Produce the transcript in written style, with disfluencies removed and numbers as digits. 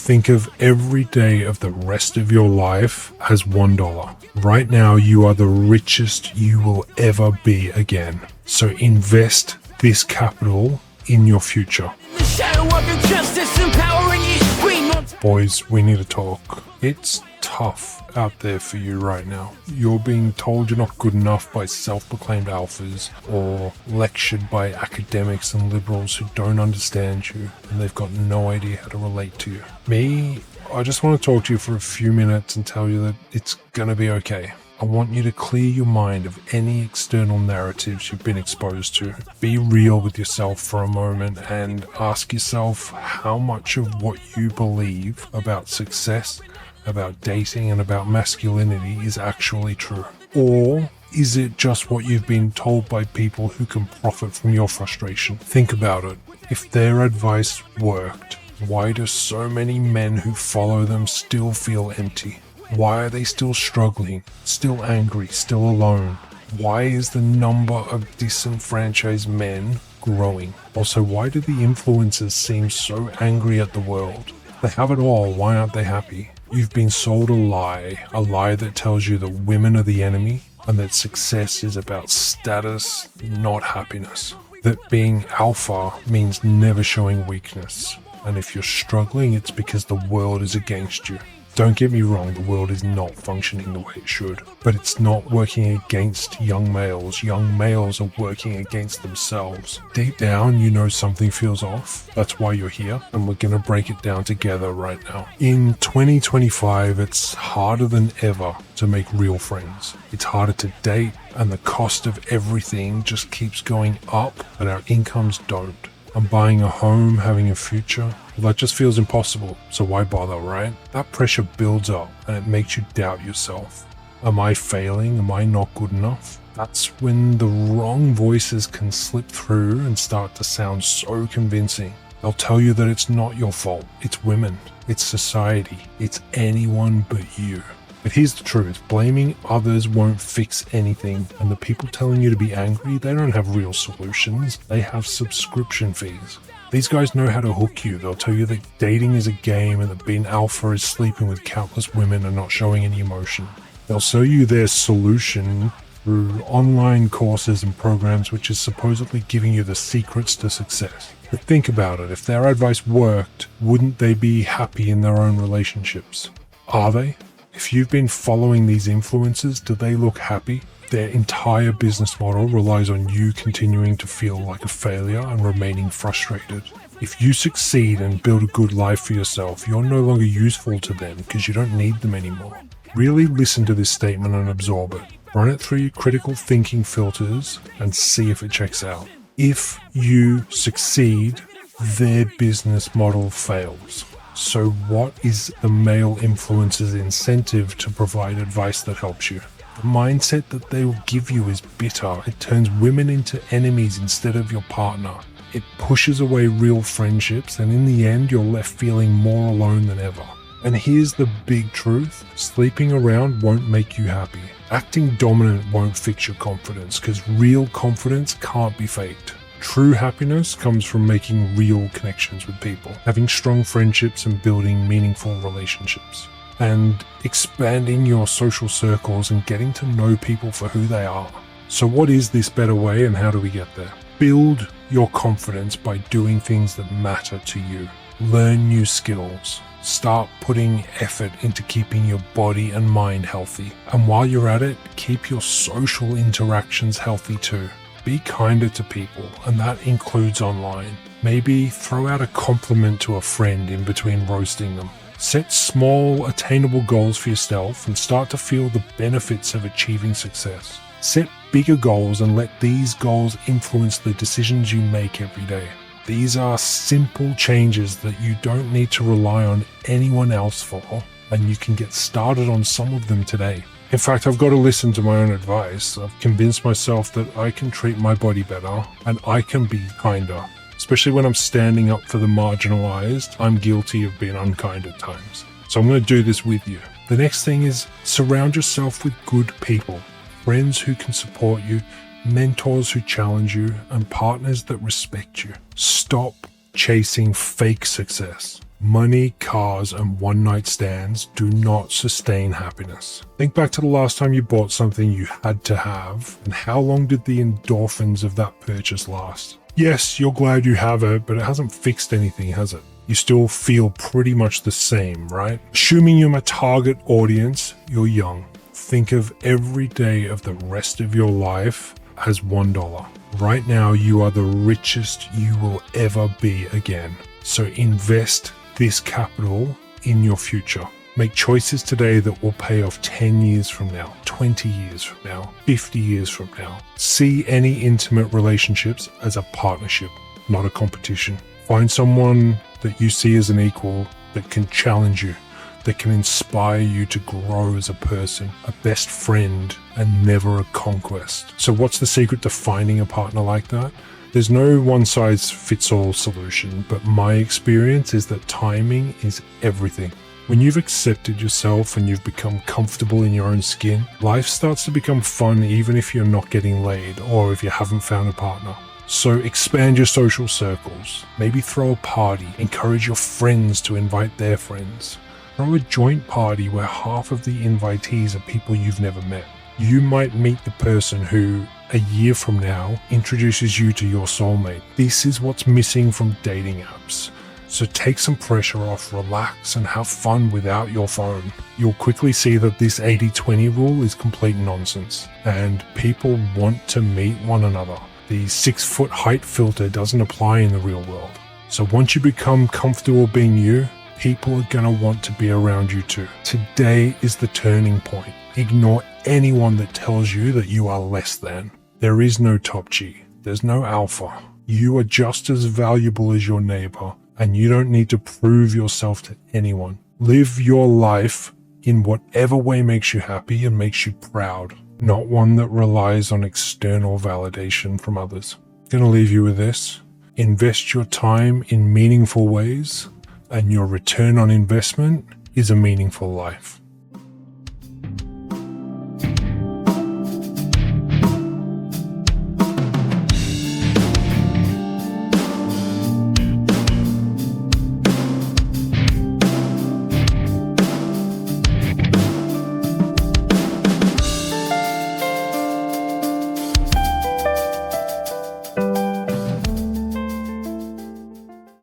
Think of every day of the rest of your life as $1. Right now, you are the richest you will ever be again. So invest this capital in your future. Boys, we need to talk. It's tough out there for you right now. You're being told you're not good enough by self-proclaimed alphas, or lectured by academics and liberals who don't understand you and they've got no idea how to relate to you. Me, I just want to talk to you for a few minutes and tell you that it's gonna be okay. I want you to clear your mind of any external narratives you've been exposed to. Be real with yourself for a moment and ask yourself how much of what you believe about success, about dating, and about masculinity is actually true. Or is it just what you've been told by people who can profit from your frustration? Think about it. If their advice worked, why do so many men who follow them still feel empty? Why are they still struggling, still angry, still alone? Why is the number of disenfranchised men growing? Also, why do the influencers seem so angry at the world? They have it all, why aren't they happy? You've been sold a lie that tells you that women are the enemy and that success is about status, not happiness. That being alpha means never showing weakness. And if you're struggling, it's because the world is against you. Don't get me wrong, the world is not functioning the way it should, but it's not working against young males. Young males are working against themselves. Deep down, you know something feels off. That's why you're here, and we're gonna break it down together right now. In 2025, it's harder than ever to make real friends. It's harder to date, and the cost of everything just keeps going up, but our incomes don't. I'm buying a home, having a future. Well, that just feels impossible, so why bother, right? That pressure builds up and it makes you doubt yourself. Am I failing? Am I not good enough? That's when the wrong voices can slip through and start to sound so convincing. They'll tell you that it's not your fault. It's women. It's society. It's anyone but you. But here's the truth, blaming others won't fix anything, and the people telling you to be angry, they don't have real solutions, they have subscription fees. These guys know how to hook you. They'll tell you that dating is a game and that being alpha is sleeping with countless women and not showing any emotion. They'll sell you their solution through online courses and programs which is supposedly giving you the secrets to success. But think about it, if their advice worked, wouldn't they be happy in their own relationships? Are they? If you've been following these influencers, do they look happy? Their entire business model relies on you continuing to feel like a failure and remaining frustrated. If you succeed and build a good life for yourself, you're no longer useful to them because you don't need them anymore. Really listen to this statement and absorb it. Run it through your critical thinking filters and see if it checks out. If you succeed, their business model fails. So what is the male influencer's incentive to provide advice that helps you? The mindset that they will give you is bitter. It turns women into enemies instead of your partner. It pushes away real friendships, and in the end, you're left feeling more alone than ever. And here's the big truth. Sleeping around won't make you happy. Acting dominant won't fix your confidence, because real confidence can't be faked. True happiness comes from making real connections with people, having strong friendships and building meaningful relationships, and expanding your social circles and getting to know people for who they are. So what is this better way and how do we get there? Build your confidence by doing things that matter to you. Learn new skills. Start putting effort into keeping your body and mind healthy. And while you're at it, keep your social interactions healthy too. Be kinder to people, and that includes online. Maybe throw out a compliment to a friend in between roasting them. Set small, attainable goals for yourself and start to feel the benefits of achieving success. Set bigger goals and let these goals influence the decisions you make every day. These are simple changes that you don't need to rely on anyone else for, and you can get started on some of them today. In fact, I've got to listen to my own advice. I've convinced myself that I can treat my body better and I can be kinder. Especially when I'm standing up for the marginalized, I'm guilty of being unkind at times. So I'm going to do this with you. The next thing is surround yourself with good people, friends who can support you, mentors who challenge you, and partners that respect you. Stop chasing fake success. Money, cars, and one-night stands do not sustain happiness. Think back to the last time you bought something you had to have, and how long did the endorphins of that purchase last? Yes, you're glad you have it, but it hasn't fixed anything, has it? You still feel pretty much the same, right? Assuming you're my target audience, you're young. Think of every day of the rest of your life as $1. Right now, you are the richest you will ever be again. So invest this capital in your future. Make choices today that will pay off 10 years from now, 20 years from now, 50 years from now. See any intimate relationships as a partnership, not a competition. Find someone that you see as an equal, that can challenge you, that can inspire you to grow as a person, a best friend, and never a conquest. So what's the secret to finding a partner like that? There's no one-size-fits-all solution, but my experience is that timing is everything. When you've accepted yourself and you've become comfortable in your own skin, life starts to become fun even if you're not getting laid or if you haven't found a partner. So expand your social circles, maybe throw a party, encourage your friends to invite their friends. Throw a joint party where half of the invitees are people you've never met. You might meet the person who, a year from now, introduces you to your soulmate. This is what's missing from dating apps. So take some pressure off, relax, and have fun without your phone. You'll quickly see that this 80-20 rule is complete nonsense, and people want to meet one another. The 6-foot height filter doesn't apply in the real world. So once you become comfortable being you, people are gonna want to be around you too. Today is the turning point. Ignore anyone that tells you that you are less than. There is no top G. There's no alpha. You are just as valuable as your neighbor, and you don't need to prove yourself to anyone. Live your life in whatever way makes you happy and makes you proud, not one that relies on external validation from others. I'm gonna leave you with this. Invest your time in meaningful ways, and your return on investment is a meaningful life.